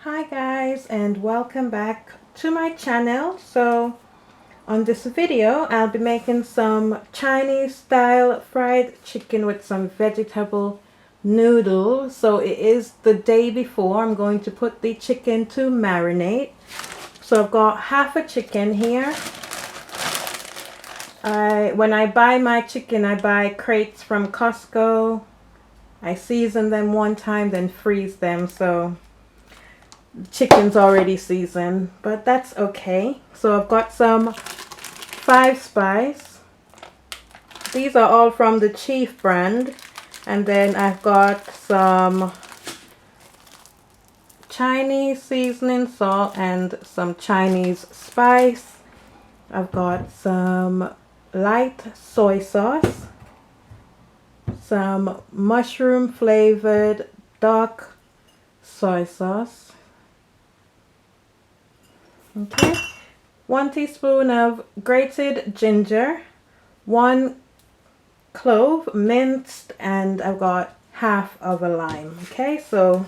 Hi guys, and welcome back to my channel. So on this video I'll be making some Chinese style fried chicken with some vegetable noodles. So it is the day before. I'm going to put the chicken to marinate. So I've got half a chicken here. When I buy my chicken, I buy crates from Costco. I season them one time, then freeze them, so chicken's already seasoned, but that's okay. So I've got some 5-spice. These are all from the Chief brand. And then I've got some Chinese seasoning salt and some Chinese spice. I've got some light soy sauce, some mushroom flavored dark soy sauce. Okay, 1 teaspoon of grated ginger, 1 clove minced, and I've got half of a lime. Okay, so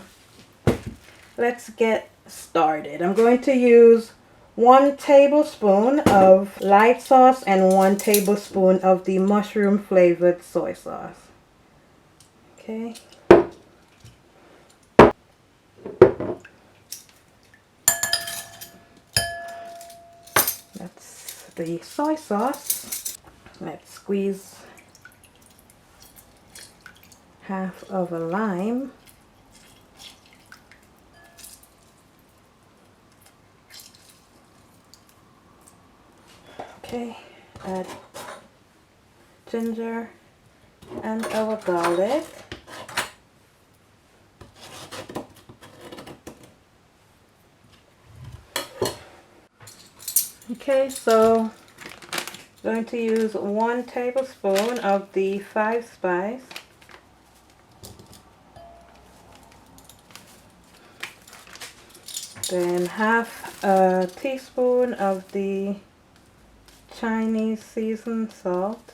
let's get started. I'm going to use 1 tablespoon of light sauce and 1 tablespoon of the mushroom flavored soy sauce. Okay. That's the soy sauce. Let's squeeze half of a lime. Okay, add ginger and our garlic. Okay, so I'm going to use 1 tablespoon of the 5-spice. Then half a teaspoon of the Chinese seasoned salt.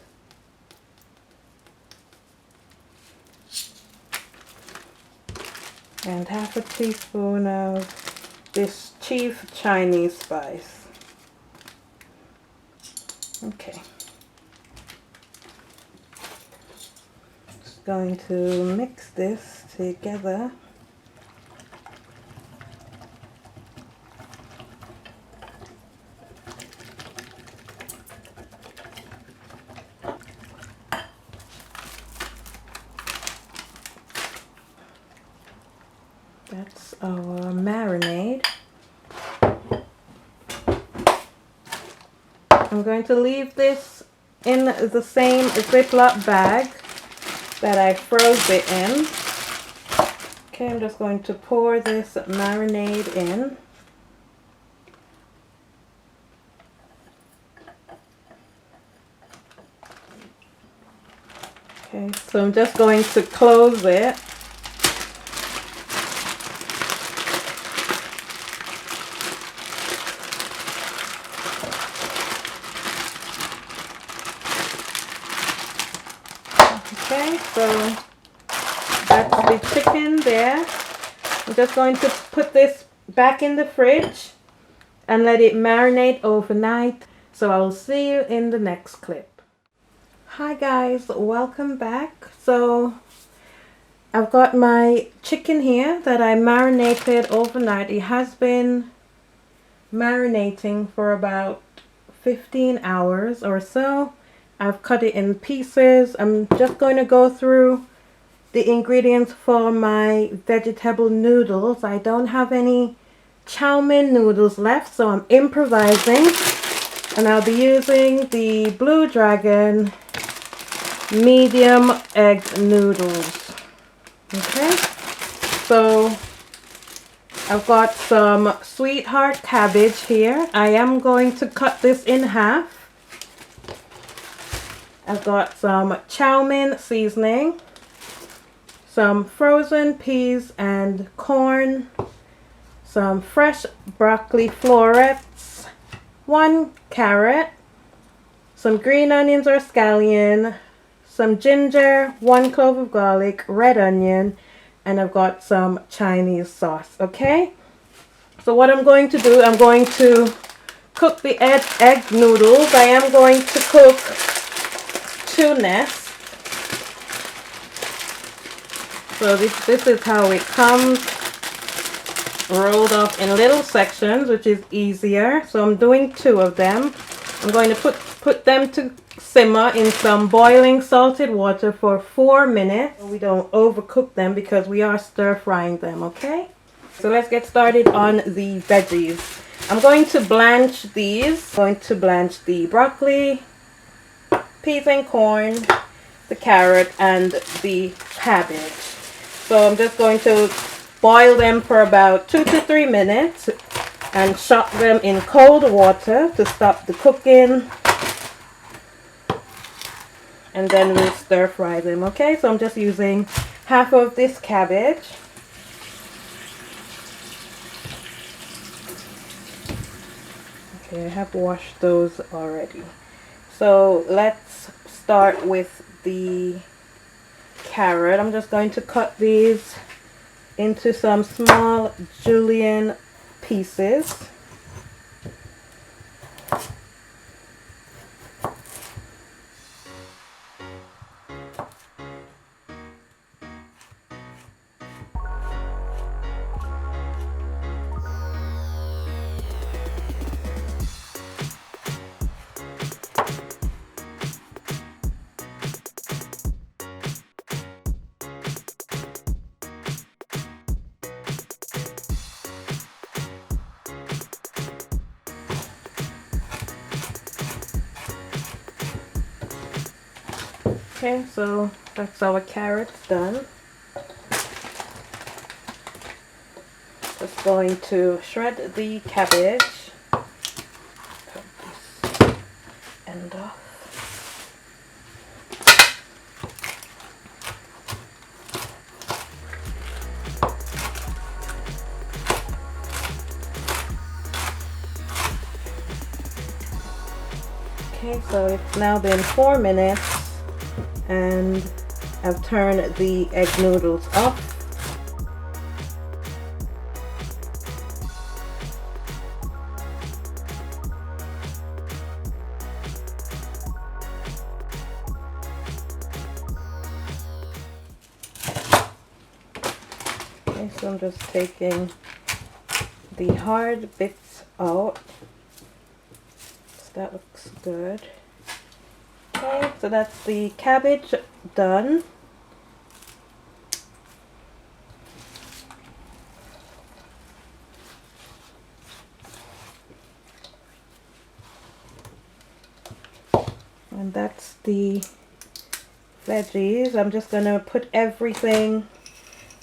And half a teaspoon of this Chief Chinese spice. Okay. Just going to mix this together. That's our marinade. I'm going to leave this in the same Ziploc bag that I froze it in. Okay, I'm just going to pour this marinade in. Okay, so I'm just going to close it. Okay, so that's the chicken there. I'm just going to put this back in the fridge and let it marinate overnight. So I will see you in the next clip. Hi guys, welcome back. So I've got my chicken here that I marinated overnight. It has been marinating for about 15 hours or so. I've cut it in pieces. I'm just going to go through the ingredients for my vegetable noodles. I don't have any chow mein noodles left, so I'm improvising. And I'll be using the Blue Dragon medium egg noodles. Okay, so I've got some sweetheart cabbage here. I am going to cut this in half. I've got some chow mein seasoning, some frozen peas and corn, some fresh broccoli florets, 1 carrot, some green onions or scallion, some ginger, 1 clove of garlic, red onion, and I've got some Chinese sauce. Okay, So what I'm going to do, I'm going to cook the egg noodles. I am going to cook 2 nests. So this is how it comes, rolled up in little sections, which is easier. So I'm doing 2 of them. I'm going to put them to simmer in some boiling salted water for 4 minutes. We don't overcook them because we are stir frying them, okay? So let's get started on the veggies. I'm going to blanch these. I'm going to blanch the broccoli, peas and corn, the carrot, and the cabbage. So I'm just going to boil them for about 2 to 3 minutes and shock them in cold water to stop the cooking. And then we'll stir fry them, okay? So I'm just using half of this cabbage. Okay, I have washed those already. So let's start with the carrot. I'm just going to cut these into some small julienne pieces. Okay, so that's our carrots done. Just going to shred the cabbage. Cut this end off. Okay, so it's now been 4 minutes. And I've turned the egg noodles up. Okay, so I'm just taking the hard bits out. So that looks good. Okay, so that's the cabbage done. And that's the veggies. I'm just going to put everything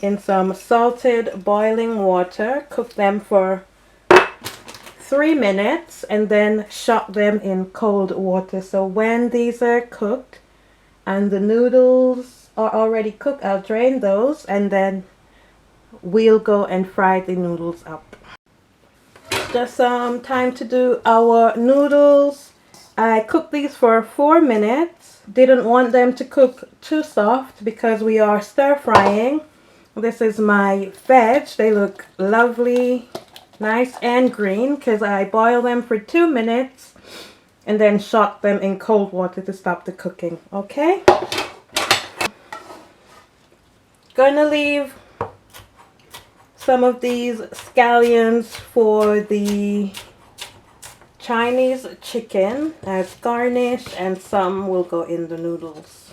in some salted boiling water, cook them for 3 minutes, and then shock them in cold water. So when these are cooked and the noodles are already cooked, I'll drain those and then we'll go and fry the noodles up. Just some time to do our noodles. I cooked these for 4 minutes. Didn't want them to cook too soft because we are stir frying. This is my veg. They look lovely, nice and green because I boil them for 2 minutes and then shock them in cold water to stop the cooking. Okay? Gonna leave some of these scallions for the Chinese chicken as garnish, and some will go in the noodles.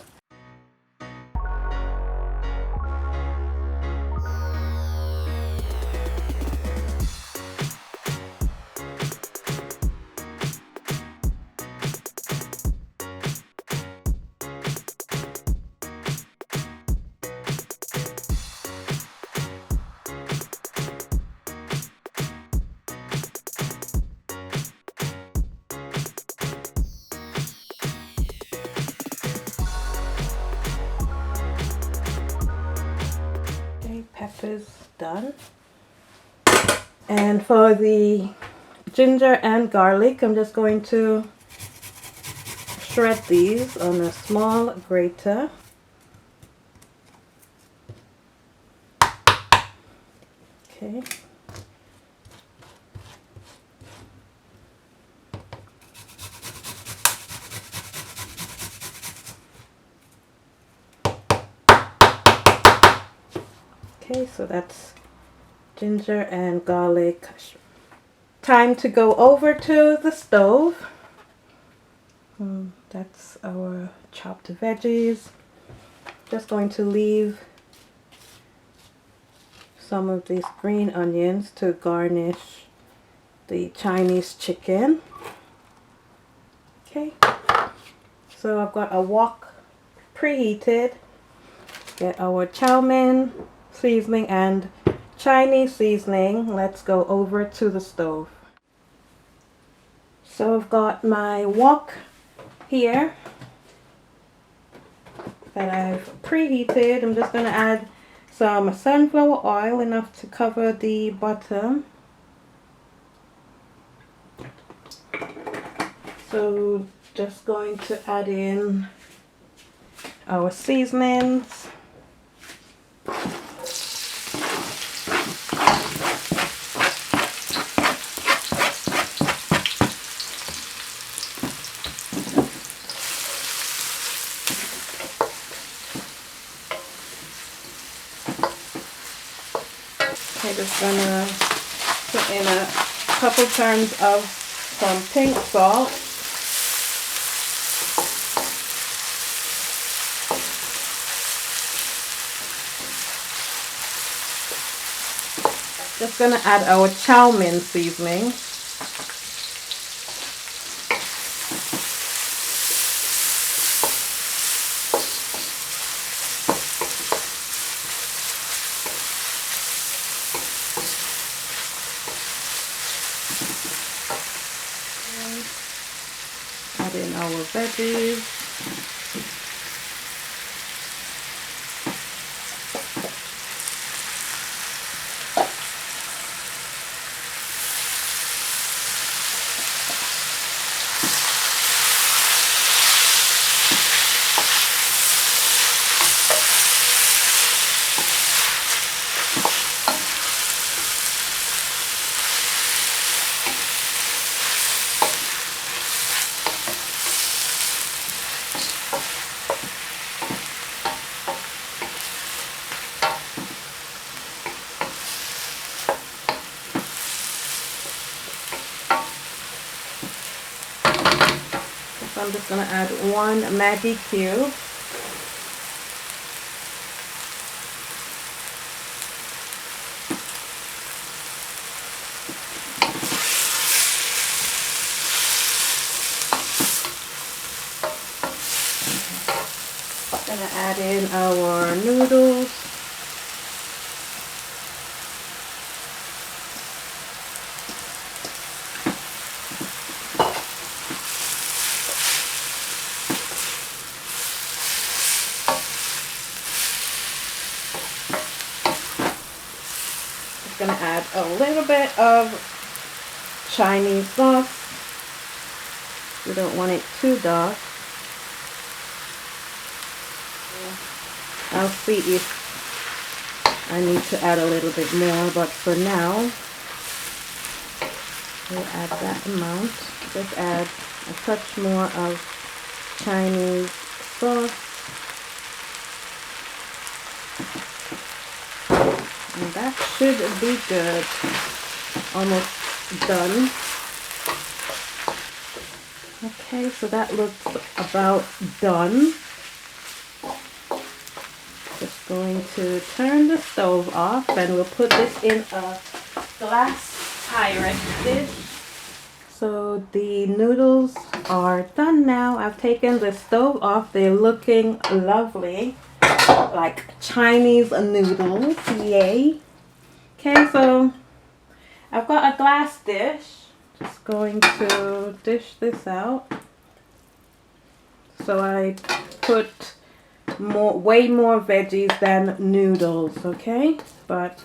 Peppers done. And for the ginger and garlic, I'm just going to shred these on a small grater. Okay. Okay, so that's ginger and garlic. Time to go over to the stove. That's our chopped veggies. Just going to leave some of these green onions to garnish the Chinese chicken. Okay, so I've got a wok preheated. Get our chow mein seasoning and Chinese seasoning. Let's go over to the stove. So I've got my wok here that I've preheated. I'm just going to add some sunflower oil, enough to cover the bottom. So just going to add in our seasonings. I'm just gonna put in a couple turns of some pink salt. Just gonna add our chow mein seasoning. Add in our veggies. So I'm just going to add one Maggi cube. Going to add in our noodles. Going to add a little bit of Chinese sauce. We don't want it too dark. I'll see if I need to add a little bit more, but for now we'll add that amount. Just add a touch more of Chinese sauce. And that should be good. Almost done. Okay, so that looks about done. Just going to turn the stove off, and we'll put this in a glass Pyrex dish. So the noodles are done now. I've taken the stove off. They're looking lovely. Like Chinese noodles, yay. Okay, so I've got a glass dish. Just going to dish this out. So I put way more veggies than noodles, okay? But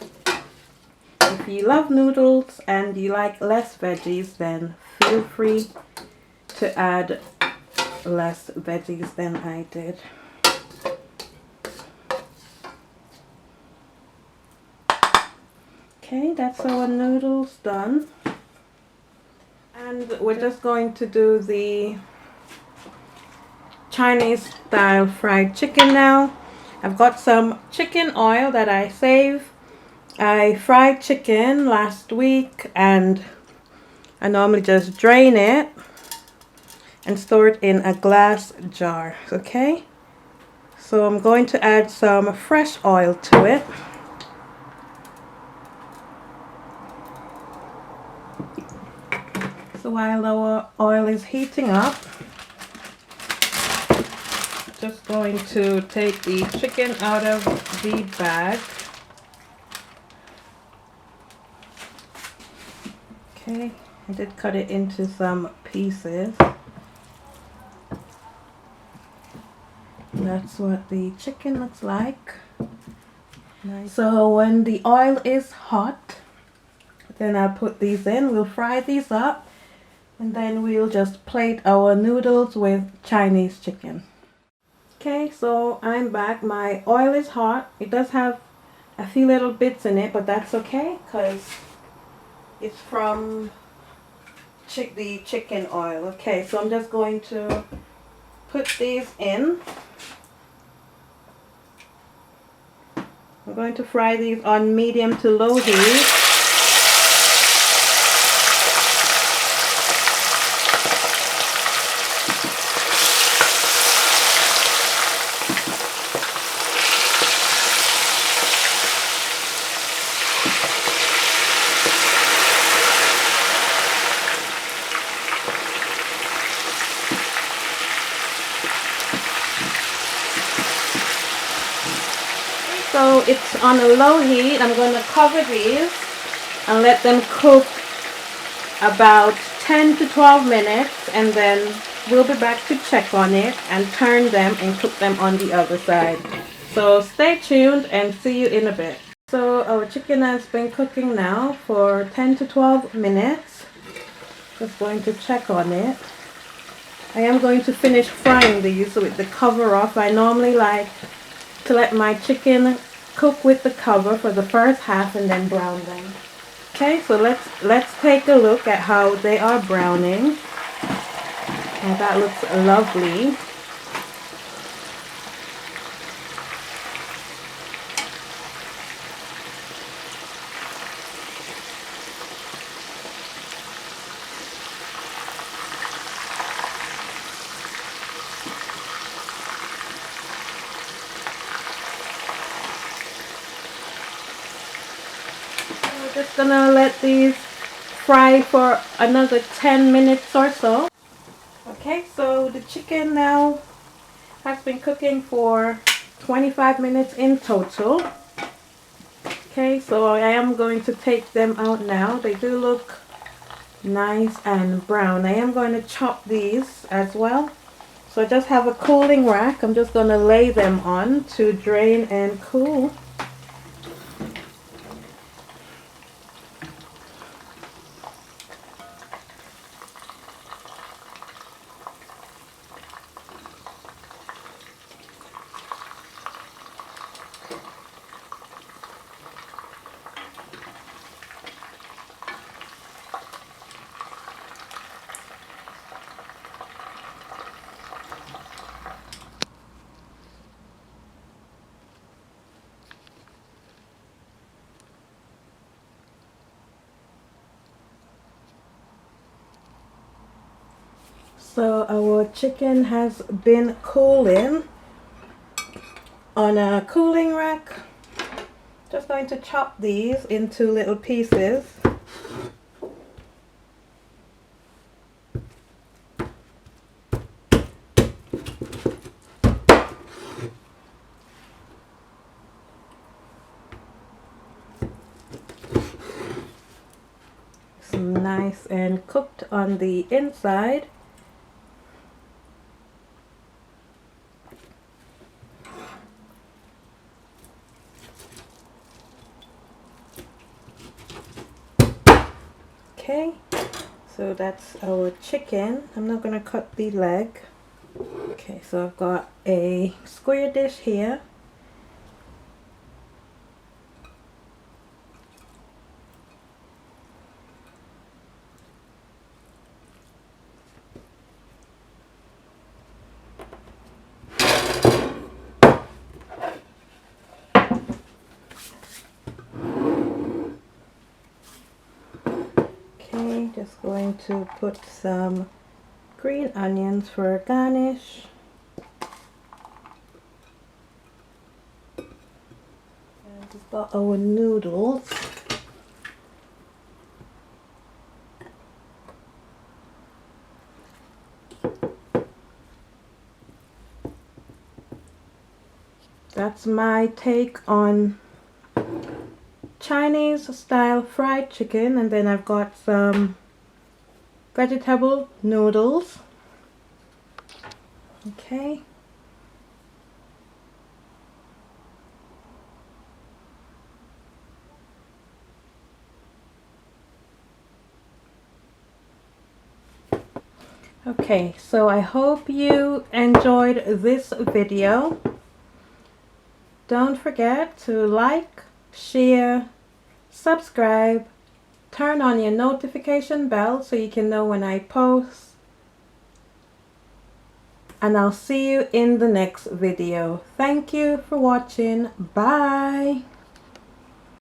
if you love noodles and you like less veggies, then feel free to add less veggies than I did. Okay, that's our noodles done. And we're just going to do the Chinese style fried chicken now. I've got some chicken oil that I saved I fried chicken last week and I normally just drain it and store it in a glass jar, okay? So I'm going to add some fresh oil to it. So while our oil is heating up, just going to take the chicken out of the bag. Okay, I did cut it into some pieces. That's what the chicken looks like. Nice. So when the oil is hot, then I'll put these in. We'll fry these up and then we'll just plate our noodles with Chinese chicken. Okay, so I'm back. My oil is hot. It does have a few little bits in it, but that's okay because it's from the chicken oil. Okay, so I'm just going to put these in. I'm going to fry these on medium to low heat. So it's on a low heat. I'm going to cover these and let them cook about 10 to 12 minutes, and then we'll be back to check on it and turn them and cook them on the other side. So stay tuned and see you in a bit. So our chicken has been cooking now for 10 to 12 minutes. Just going to check on it. I am going to finish frying these with the cover off. I normally like to let my chicken cook with the cover for the first half and then brown them. Okay, so let's take a look at how they are browning. Now that looks lovely. Just gonna let these fry for another 10 minutes or so. Okay, so the chicken now has been cooking for 25 minutes in total. Okay, so I am going to take them out now. They do look nice and brown. I am going to chop these as well. So I just have a cooling rack. I'm just going to lay them on to drain and cool. So our chicken has been cooling on a cooling rack. Just going to chop these into little pieces. Some nice and cooked on the inside. Okay, so that's our chicken. I'm not going to cut the leg. Okay, so I've got a square dish here. Just going to put some green onions for a garnish. And we've got our noodles. That's my take on Chinese style fried chicken, and then I've got some vegetable noodles. Okay. Okay, so I hope you enjoyed this video. Don't forget to like, share, subscribe, turn on your notification bell so you can know when I post. And I'll see you in the next video. Thank you for watching. Bye.